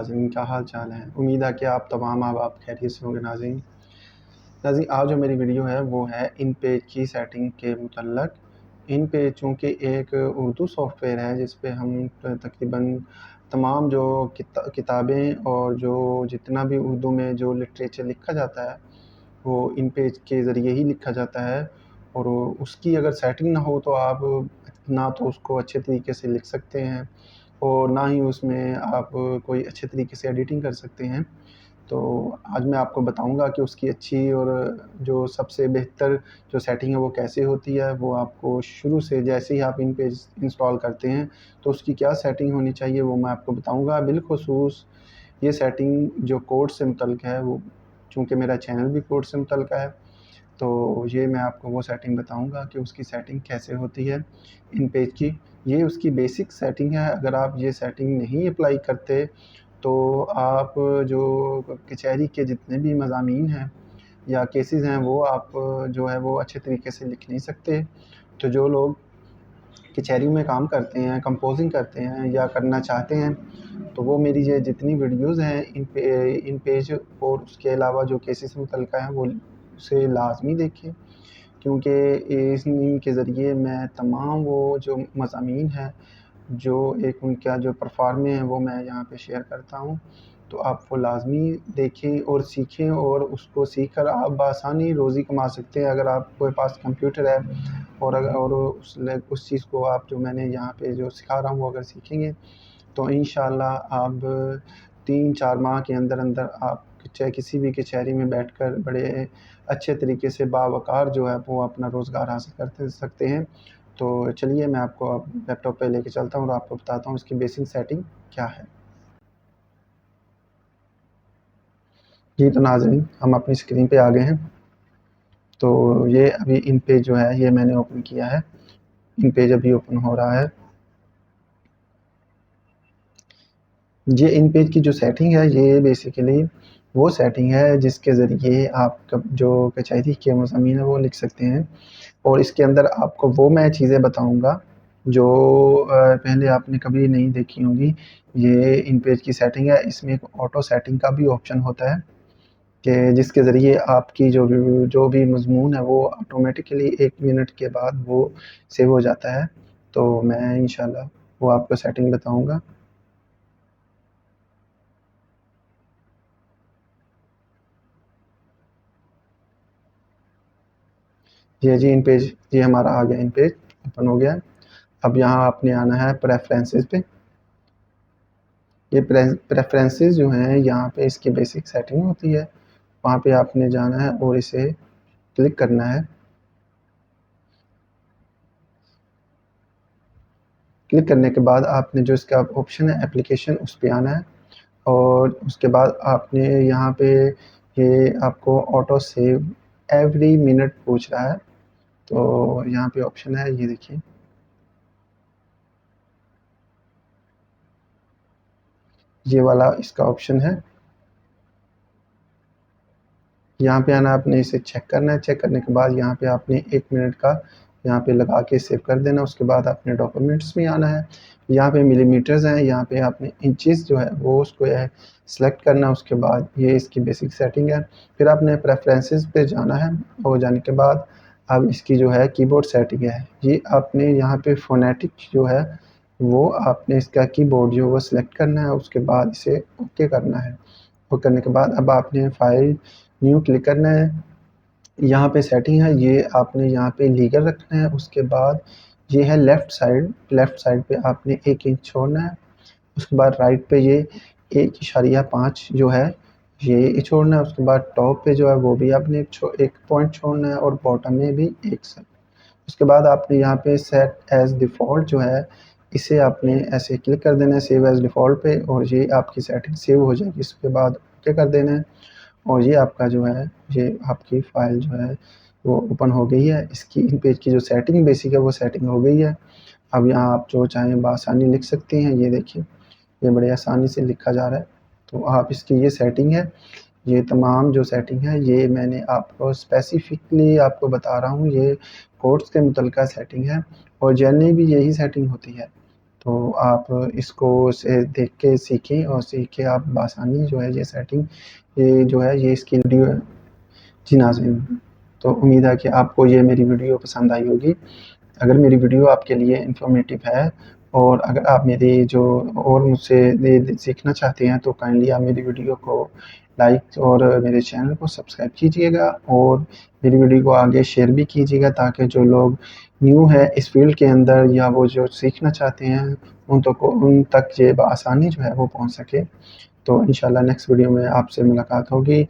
नाज़रीन, क्या हाल चाल है। उम्मीद है कि आप तमाम आप खैरियत से होंगे। नाज़रीन, आज जो मेरी वीडियो है वो है इन पेज की सेटिंग के मुतल्लक। इन पेज चूँकि एक उर्दू सॉफ्टवेयर है जिस पे हम तकरीबन तमाम जो किताबें और जो जितना भी उर्दू में जो लिटरेचर लिखा जाता है वो इन पेज के ज़रिए ही लिखा जाता है। और उसकी अगर सेटिंग ना हो तो आप ना तो उसको अच्छे तरीके से लिख सकते हैं और ना ही उसमें आप कोई अच्छे तरीके से एडिटिंग कर सकते हैं। तो आज मैं आपको बताऊंगा कि उसकी अच्छी और जो सबसे बेहतर जो सेटिंग है वो कैसे होती है। वो आपको शुरू से जैसे ही आप इन पेज इंस्टॉल करते हैं तो उसकी क्या सेटिंग होनी चाहिए वो मैं आपको बताऊंगा। बिलखुसूस ये सेटिंग जो कोड से मुतल्लिक़ है, वो चूँकि मेरा चैनल भी कोड से मुतल्लिक़ है तो ये मैं आपको वो सेटिंग बताऊंगा कि उसकी सेटिंग कैसे होती है इन पेज की। ये उसकी बेसिक सेटिंग है। अगर आप ये सेटिंग नहीं अप्लाई करते तो आप जो कचहरी के जितने भी मज़ामीन हैं या केसेस हैं वो आप जो है वो अच्छे तरीके से लिख नहीं सकते। तो जो लोग कचहरी में काम करते हैं, कंपोजिंग करते हैं या करना चाहते हैं तो वो मेरी ये जितनी वीडियोज़ हैं इन पेज और उसके अलावा जो केसेस से मुतल्लिक़ हैं वो उसे लाज़मी देखें, क्योंकि इन्हीं के ज़रिए मैं तमाम वो जो मज़ामीन हैं जो एक उनका जो परफॉर्मे है वो मैं यहाँ पे शेयर करता हूँ। तो आप वो लाज़मी देखें और सीखें और उसको सीख कर आप बआसानी रोज़ी कमा सकते हैं। अगर आपके पास कंप्यूटर है और उस चीज़ को आप जो मैंने यहाँ पे जो सिखा रहा हूँ वो अगर सीखेंगे तो इंशाअल्लाह आप 3-4 माह के अंदर आप चाहे किसी भी कचहरी में बैठकर बड़े अच्छे तरीके से बावक़ार जो है वो अपना रोज़गार हासिल कर सकते हैं। तो चलिए मैं आपको अब लैपटॉप पे लेके चलता हूँ और आपको बताता हूँ इसकी बेसिक सेटिंग क्या है। जी तो नाज़रीन, हम अपनी स्क्रीन पे आ गए हैं। तो ये अभी इन पेज जो है ये मैंने ओपन किया है। इन पेज अभी ओपन हो रहा है। ये इन पेज की जो सेटिंग है ये बेसिकली वो सेटिंग है जिसके ज़रिए आप जो कचहरी के मज़ामीन है वो लिख सकते हैं। और इसके अंदर आपको वो मैं चीज़ें बताऊँगा जो पहले आपने कभी नहीं देखी होंगी। ये इन पेज की सेटिंग है। इसमें एक ऑटो सेटिंग का भी ऑप्शन होता है कि जिसके ज़रिए आपकी जो भी मज़मून है वो ऑटोमेटिकली 1 मिनट के बाद वो सेव हो जाता है। तो मैं इंशाल्लाह वो आपको सेटिंग बताऊँगा। ये जी इन पेज, ये हमारा आ गया इन पेज, ओपन हो गया है। अब यहाँ आपने आना है प्रेफ़रेंसेस पे। ये प्रेफ़रेंसेस जो हैं यहाँ पे इसकी बेसिक सेटिंग होती है। वहाँ पे आपने जाना है और इसे क्लिक करना है। क्लिक करने के बाद आपने जो इसका ऑप्शन है एप्लीकेशन उस पे आना है और उसके बाद आपने यहाँ पे ये आपको ऑटो सेव एवरी मिनट पूछ रहा है। तो यहाँ पे ऑप्शन है, ये देखिए। ये वाला इसका ऑप्शन है। यहाँ पे आना, आपने इसे चेक करना है। चेक करने के बाद यहाँ पे आपने 1 मिनट का यहाँ पे लगा के सेव कर देना। उसके बाद आपने डॉक्यूमेंट्स में आना है। यहाँ पे मिलीमीटर्स हैं, यहाँ पे आपने इंचेस जो है वो उसको सेलेक्ट करना है। उसके बाद ये इसकी बेसिक सेटिंग है। फिर आपने प्रेफरेंसेस पे जाना है और जाने के बाद अब इसकी जो है कीबोर्ड सेटिंग है, ये आपने यहाँ पे फोनेटिक जो है वो आपने इसका कीबोर्ड जो है वो सिलेक्ट करना है। उसके बाद इसे ओके करना है। ओके करने के बाद अब आपने फाइल न्यू क्लिक करना है। यहाँ पे सेटिंग है, ये आपने यहाँ पे लीगल रखना है। उसके बाद ये है लेफ़्ट साइड पे आपने 1 इंच छोड़ना है। उसके बाद राइट पे ये 1.5 जो है ये छोड़ना है। उसके बाद टॉप पे जो है वो भी आपने एक पॉइंट छोड़ना है और बॉटम में भी एक से। उसके बाद आपने यहाँ पे सेट एज़ डिफ़ॉल्ट जो है इसे आपने ऐसे क्लिक कर देना है सेव एज़ डिफ़ॉल्ट पे और ये आपकी सेटिंग सेव हो जाएगी। इसके बाद ओके कर देना है और ये आपका जो है ये आपकी फ़ाइल जो है वो ओपन हो गई है। इसकी इन पेज की जो सेटिंग बेसिक है वो सेटिंग हो गई है। अब यहाँ आप जो चाहें बआसानी लिख सकते हैं। ये देखिए, ये बड़े आसानी से लिखा जा रहा है। तो आप इसकी ये सेटिंग है। ये तमाम जो सेटिंग है ये मैंने आपको स्पेसिफ़िकली आपको बता रहा हूँ। ये कोड्स के मुतल्लिक़ा सेटिंग है और जनरली भी यही सेटिंग होती है। तो आप इसको से देख के सीखें और सीख के आप बआसानी जो है ये सेटिंग ये जो है ये इसकी वीडियो है। जी नाज़रीन, तो उम्मीद है कि आपको ये मेरी वीडियो पसंद आई होगी। अगर मेरी वीडियो आपके लिए इन्फॉर्मेटिव है और अगर आप मेरी जो और मुझसे सीखना चाहते हैं तो काइंडली आप मेरी वीडियो को लाइक और मेरे चैनल को सब्सक्राइब कीजिएगा और मेरी वीडियो को आगे शेयर भी कीजिएगा ताकि जो लोग न्यू है इस फील्ड के अंदर या वो जो सीखना चाहते हैं उन तक ये बआसानी जो है वो पहुंच सके। तो इंशाल्लाह नेक्स्ट वीडियो में आपसे मुलाकात होगी।